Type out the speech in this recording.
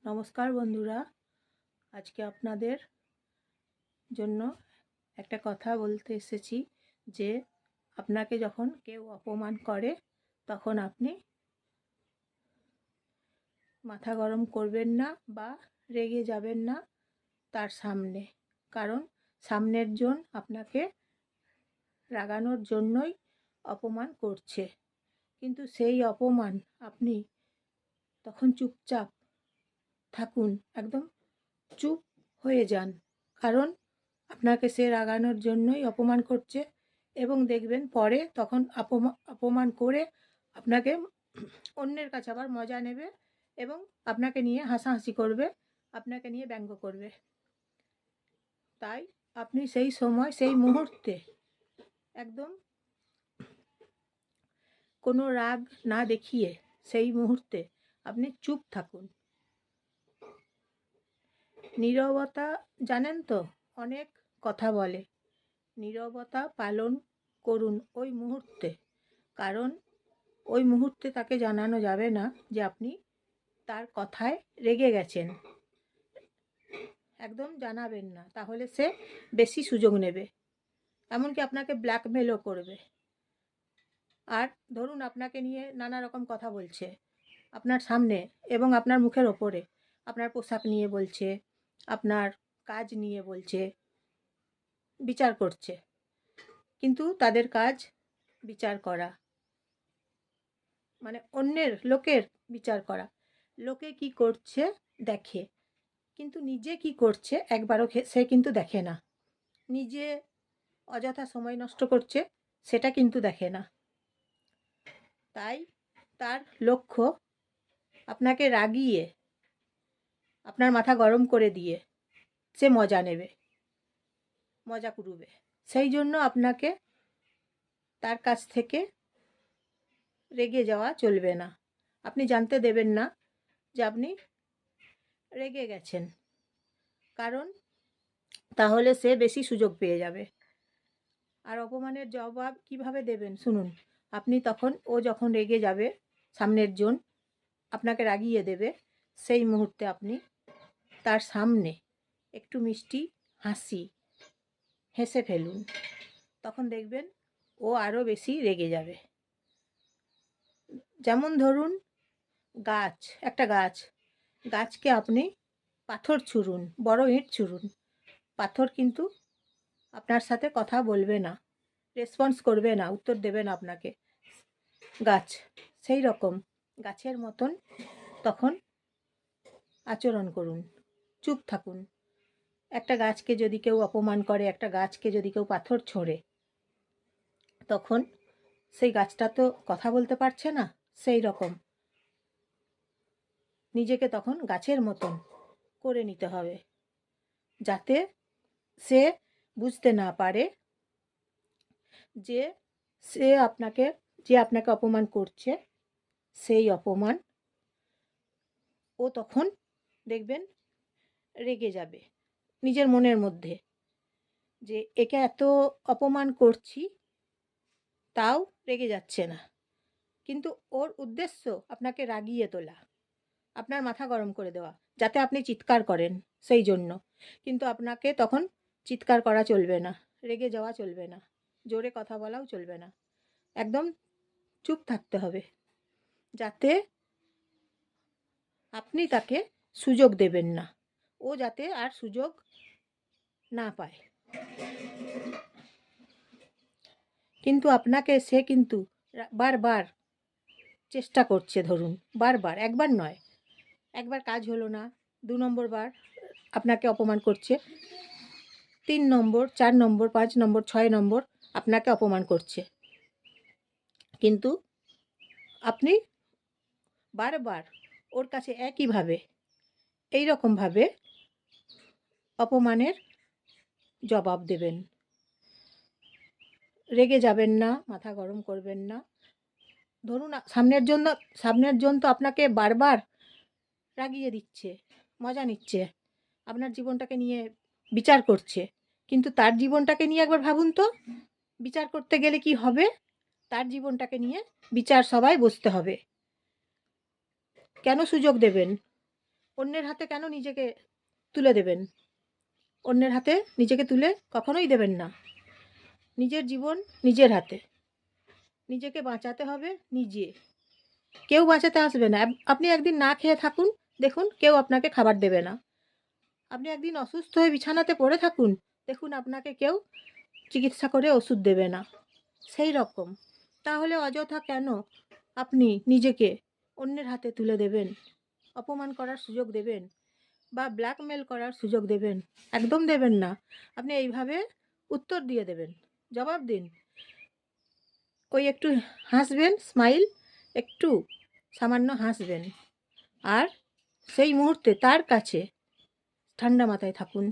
নমস্কার বন্ধুরা, আজকে আপনাদের জন্য একটা কথা বলতে এসেছি যে আপনাকে যখন কেউ অপমান করে তখন আপনি মাথা গরম করবেন না বা রেগে যাবেন না তার সামনে। কারণ সামনের জন আপনাকে রাগানোর জন্যই অপমান করছে, কিন্তু সেই অপমান আপনি তখন চুপচাপ থাকুন, একদম চুপ হয়ে যান। কারণ আপনাকে সে রাগানোর জন্যই অপমান করছে এবং দেখবেন পরে তখন অপমান করে আপনাকে অন্যের কাছে আবার মজা নেবে এবং আপনাকে নিয়ে হাসাহাসি করবে, আপনাকে নিয়ে ব্যঙ্গ করবে। তাই আপনি সেই সময় সেই মুহূর্তে একদম কোনো রাগ না দেখিয়ে সেই মুহূর্তে আপনি চুপ থাকুন। নীরবতা জানেন তো অনেক কথা বলে, নীরবতা পালন করুন ওই মুহূর্তে। কারণ ওই মুহূর্তে তাকে জানানো যাবে না যে আপনি তার কথায় রেগে গেছেন, একদম জানাবেন না, তাহলে সে বেশি সুযোগ নেবে, এমনকি আপনাকে ব্ল্যাকমেলও করবে। আর ধরুন আপনাকে নিয়ে নানা রকম কথা বলছে আপনার সামনে এবং আপনার মুখের ওপরে, আপনার পোশাক নিয়ে বলছে, আপনার কাজ নিয়ে বলছে, বিচার করছে, কিন্তু তাদের কাজ বিচার করা, মানে অন্যের লোকের বিচার করা। লোকে কি করছে দেখে, কিন্তু নিজে কি করছে একবারও সে কিন্তু দেখে না। নিজে অযথা সময় নষ্ট করছে সেটা কিন্তু দেখে না। তাই তার লক্ষ্য আপনাকে রাগিয়ে, আপনার মাথা গরম করে দিয়ে সে মজা নেবে, মজা করবে। সেই জন্য আপনাকে তার কাছ থেকে রেগে যাওয়া চলবে না। আপনি জানতে দেবেন না যে আপনি রেগে গেছেন, কারণ তাহলে সে বেশি সুযোগ পেয়ে যাবে। আর অপমানের জবাব কিভাবে দেবেন শুনুন। আপনি তখন, ও যখন রেগে যাবে, সামনের জন আপনাকে রাগিয়ে দেবে, সেই মুহূর্তে আপনি তার সামনে একটু মিষ্টি হাসি হেসে ফেলুন। তখন দেখবেন ও আরও বেশি রেগে যাবে। যেমন ধরুন একটা গাছকে আপনি পাথর ছুঁড়ুন, বড় ইঁট ছুঁড়ুন, পাথর কিন্তু আপনার সাথে কথা বলবে না, রেসপন্স করবে না, উত্তর দেবে না আপনাকে। গাছ সেই রকম গাছের মতন তখন আচরণ করুন, চুপ থাকুন। একটা গাছকে যদি কেউ অপমান করে, একটা গাছকে যদি কেউ পাথর ছোঁড়ে, তখন সেই গাছটা তো কথা বলতে পারছে না। সেই রকম নিজেকে তখন গাছের মতন করে নিতে হবে, যাতে সে বুঝতে না পারে যে আপনাকে অপমান করছে, সেই অপমান ও তখন দেখবেন রেগে যাবে নিজের মনের মধ্যে, যে একে এত অপমান করছি তাও রেগে যাচ্ছে না, কিন্তু ওর উদ্দেশ্য আপনাকে রাগিয়ে তোলা, আপনার মাথা গরম করে দেওয়া, যাতে আপনি চিৎকার করেন। সেই জন্য কিন্তু আপনাকে তখন চিৎকার করা চলবে না, রেগে যাওয়া চলবে না, জোরে কথা বলাও চলবে না, একদম চুপ থাকতে হবে, যাতে আপনি তাকে সুযোগ দেবেন না, ও যাতে আর সুযোগ না পায়। কিন্তু আপনাকে সে কিন্তু বারবার চেষ্টা করছে, ধরুন বারবার, একবার নয়, একবার কাজ হলো না, 2 নম্বর বার আপনাকে অপমান করছে, 3 নম্বর, 4 নম্বর, 5 নম্বর, 6 নম্বর আপনাকে অপমান করছে, কিন্তু আপনি বারবার ওর কাছে একইভাবে এইরকমভাবে অপমানের জবাব দেবেন। রেগে যাবেন না, মাথা গরম করবেন না। ধরুন সামনের জন তো আপনাকে বারবার রাগিয়ে দিচ্ছে, মজা নিচ্ছে, আপনার জীবনটাকে নিয়ে বিচার করছে, কিন্তু তার জীবনটাকে নিয়ে একবার ভাবুন তো, বিচার করতে গেলে কি হবে? তার জীবনটাকে নিয়ে বিচার সবাই বসতে হবে। কেন সুযোগ দেবেন? অন্যের হাতে কেন নিজেকে তুলে দেবেন? অন্যের হাতে নিজেকে তুলে কখনোই দেবেন না। নিজের জীবন নিজের হাতে। নিজেকে বাঁচাতে হবে নিজে। কেউ বাঁচাতে আসবে না। আপনি একদিন না খেয়ে থাকুন, দেখুন কেউ আপনাকে খাবার দেবে না। আপনি একদিন অসুস্থ হয়ে বিছানাতে পড়ে থাকুন, দেখুন আপনাকে কেউ চিকিৎসা করে ওষুধ দেবে না। সেই রকম। তাহলে অযথা কেন আপনি নিজেকে অন্যের হাতে তুলে দেবেন? অপমান করার সুযোগ দেবেন বা ব্ল্যাকমেল করার সুযোগ দেবেন? একদম দেবেন না। আপনি এইভাবে উত্তর দিয়ে দেবেন, জবাব দিন। ওই একটু হাসবেন, স্মাইল, একটু সামান্য হাসবেন। আর সেই মুহূর্তে তার কাছে ঠান্ডা মাথায় থাকুন।